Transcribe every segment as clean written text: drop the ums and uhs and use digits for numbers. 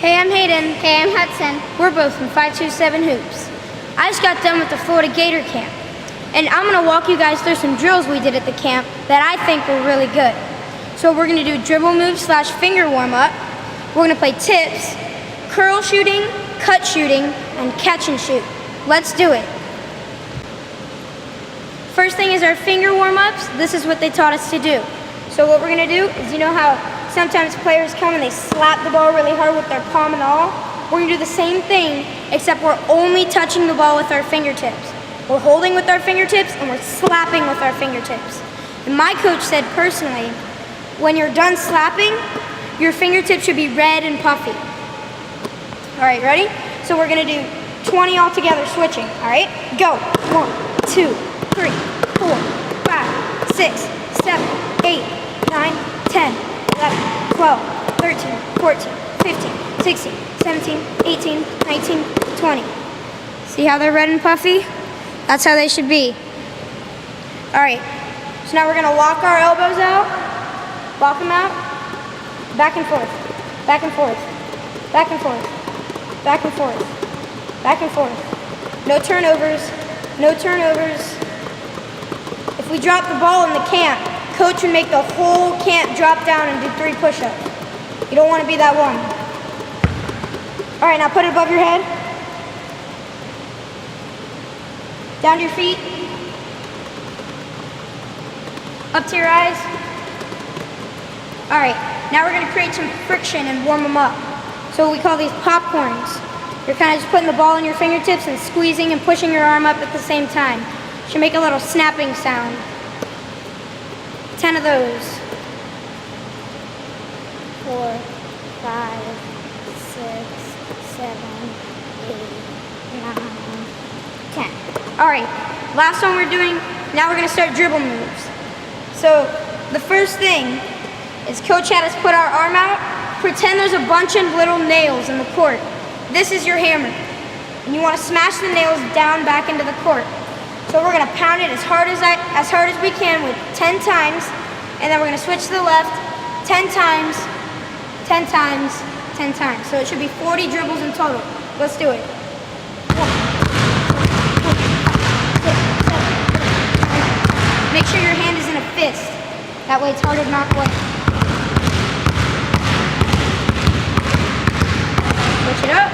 Hey, I'm Hayden. Hey, I'm Hudson. We're both from 527 Hoops. I just got done with the Florida Gator Camp, and I'm going to walk you guys through some drills we did at the camp that I think were really good. So we're going to do dribble move / finger warm-up. We're going to play tips, curl shooting, cut shooting, and catch and shoot. Let's do it. First thing is our finger warm-ups. This is what they taught us to do. So what we're going to do is, you know how sometimes players come and they slap the ball really hard with their palm and all? We're going to do the same thing, except we're only touching the ball with our fingertips. We're holding with our fingertips and we're slapping with our fingertips. And my coach said personally, when you're done slapping, your fingertips should be red and puffy. All right, ready? So we're going to do 20 all together switching. All right, go. 1, 2, 3, 4, 5, 6, 7, 8, 9, 10, 11, 12, 13, 14, 15, 16, 17, 18, 19, 20. See how they're red and puffy? That's how they should be. All right, so now we're gonna walk our elbows out, walk them out, back and forth, back and forth, back and forth, back and forth, back and forth. No turnovers, no turnovers. If we drop the ball in the camp, coach would make the whole camp drop down and do 3 push-ups. You don't want to be that one. All right, now put it above your head. Down to your feet. Up to your eyes. All right, now we're going to create some friction and warm them up. So we call these popcorns. You're kind of just putting the ball in your fingertips and squeezing and pushing your arm up at the same time. Should make a little snapping sound. 10 of those. 4, 5, 6, 7, 8, 9, 10. All right, last one we're doing, now we're gonna start dribble moves. So the first thing is coach had us put our arm out, pretend there's a bunch of little nails in the court. This is your hammer. And you wanna smash the nails down back into the court. So we're gonna pound it as hard as we can with 10 times, and then we're gonna switch to the left 10 times, 10 times, 10 times. So it should be 40 dribbles in total. Let's do it. 1, 2, 3, 4, 5, 6, 7, 8. Make sure your hand is in a fist. That way it's harder to knock away. Switch it up.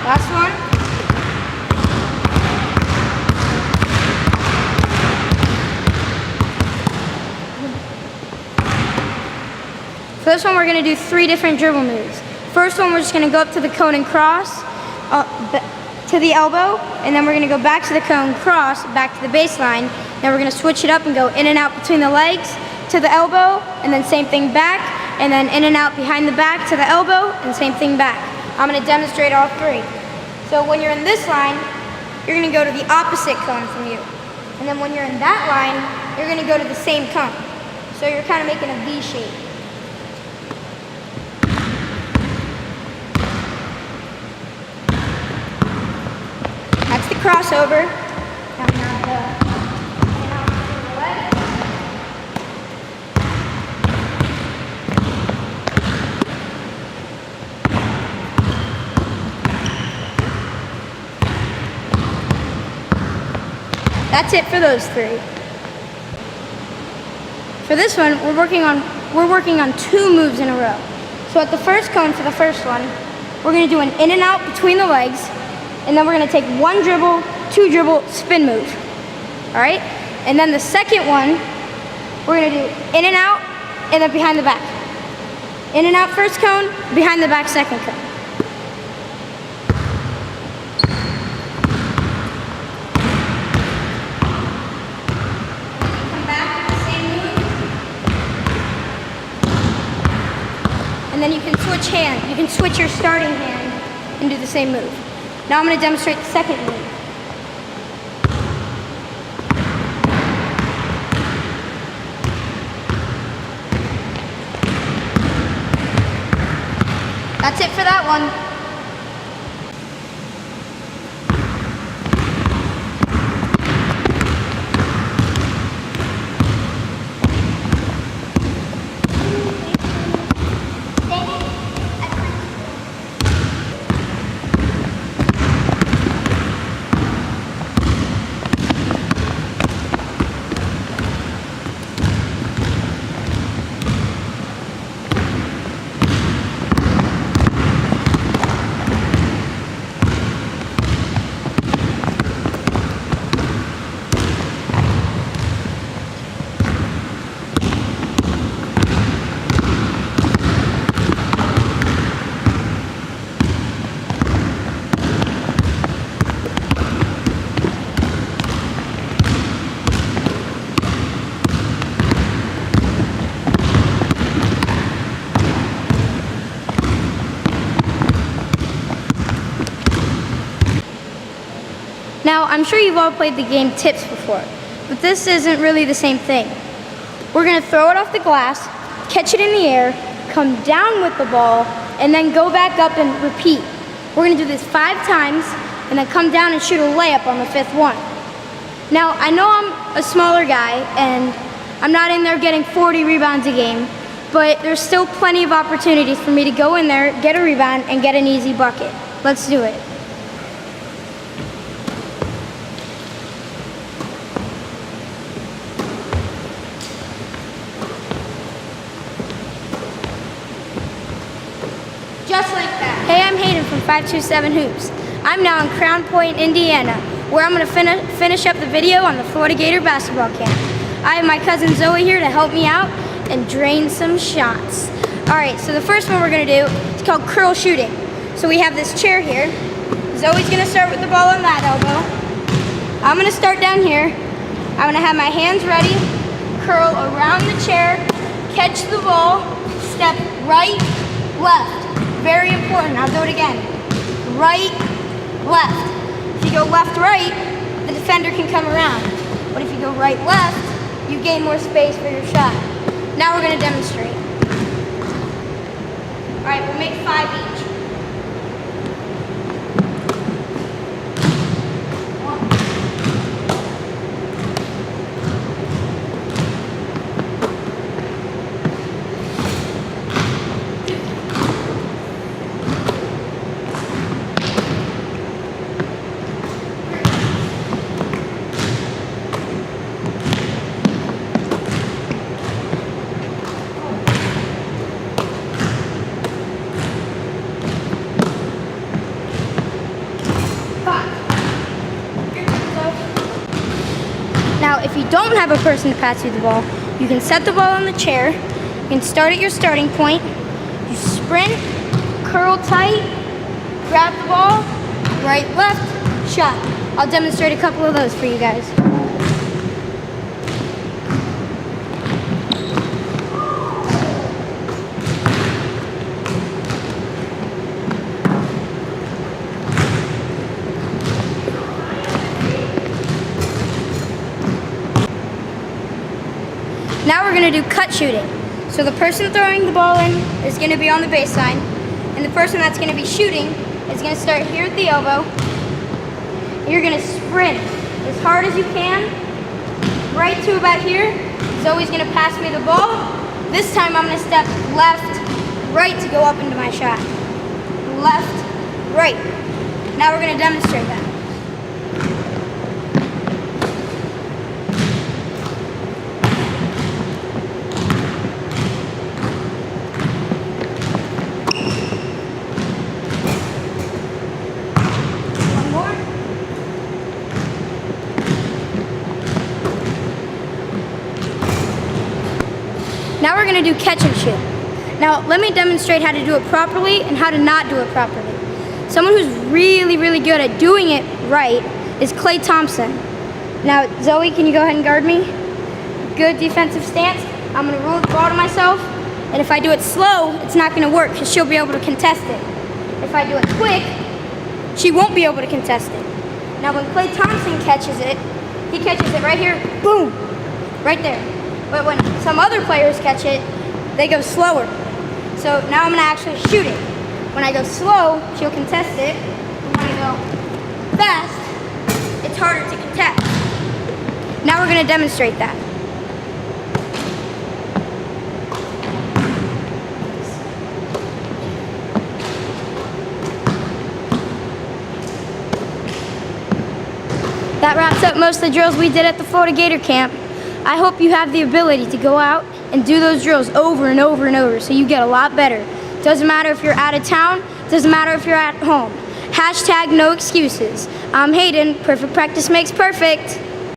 Last one. For this one, we're going to do 3 different dribble moves. First one, we're just going to go up to the cone and cross to the elbow, and then we're going to go back to the cone, cross, back to the baseline. Then we're going to switch it up and go in and out between the legs to the elbow, and then same thing back, and then in and out behind the back to the elbow, and same thing back. I'm going to demonstrate all 3. So when you're in this line, you're going to go to the opposite cone from you. And then when you're in that line, you're going to go to the same cone. So you're kind of making a V shape. That's the crossover. Now the leg. That's it for those 3. For this one, we're working on 2 moves in a row. So at the first cone for the first one, we're going to do an in and out between the legs, and then we're going to take 1 dribble, 2 dribble, spin move. All right? And then the second one, we're going to do in and out, and then behind the back. In and out first cone, behind the back second cone. And then you can switch hand. You can switch your starting hand and do the same move. Now I'm going to demonstrate the second move. That's it for that one. I'm sure you've all played the game tips before, but this isn't really the same thing. We're gonna throw it off the glass, catch it in the air, come down with the ball, and then go back up and repeat. We're gonna do this 5 times, and then come down and shoot a layup on the 5th one. Now, I know I'm a smaller guy, and I'm not in there getting 40 rebounds a game, but there's still plenty of opportunities for me to go in there, get a rebound, and get an easy bucket. Let's do it. Just like that. Hey, I'm Hayden from 527 Hoops. I'm now in Crown Point, Indiana, where I'm going to finish up the video on the Florida Gator Basketball Camp. I have my cousin Zoe here to help me out and drain some shots. Alright, so the first one we're going to do is called curl shooting. So we have this chair here. Zoe's going to start with the ball on that elbow. I'm going to start down here. I'm going to have my hands ready, curl around the chair, catch the ball, step right, left. Very important. I'll do it again. Right, left. If you go left, right, the defender can come around. But if you go right, left, you gain more space for your shot. Now we're going to demonstrate. All right, we'll make 5 each. Now, if you don't have a person to pass you the ball, you can set the ball on the chair, you can start at your starting point, you sprint, curl tight, grab the ball, right, left, shot. I'll demonstrate a couple of those for you guys. Now we're going to do cut shooting. So the person throwing the ball in is going to be on the baseline, and the person that's going to be shooting is going to start here at the elbow. You're going to sprint as hard as you can, right to about here. Zoe's going to pass me the ball. This time I'm going to step left, right to go up into my shot. Left, right. Now we're going to demonstrate that. Now we're going to do catch and shoot. Now let me demonstrate how to do it properly and how to not do it properly. Someone who's really, really good at doing it right is Klay Thompson. Now Zoe, can you go ahead and guard me? Good defensive stance. I'm going to roll the ball to myself, and if I do it slow, it's not going to work because she'll be able to contest it. If I do it quick, she won't be able to contest it. Now when Klay Thompson catches it, he catches it right here, boom, right there. But when some other players catch it, they go slower. So now I'm going to actually shoot it. When I go slow, she'll contest it. And when I go fast, it's harder to contest. Now we're going to demonstrate that. That wraps up most of the drills we did at the Florida Gator Camp. I hope you have the ability to go out and do those drills over and over and over so you get a lot better. Doesn't matter if you're out of town, doesn't matter if you're at home. #no excuses. I'm Hayden, perfect practice makes perfect.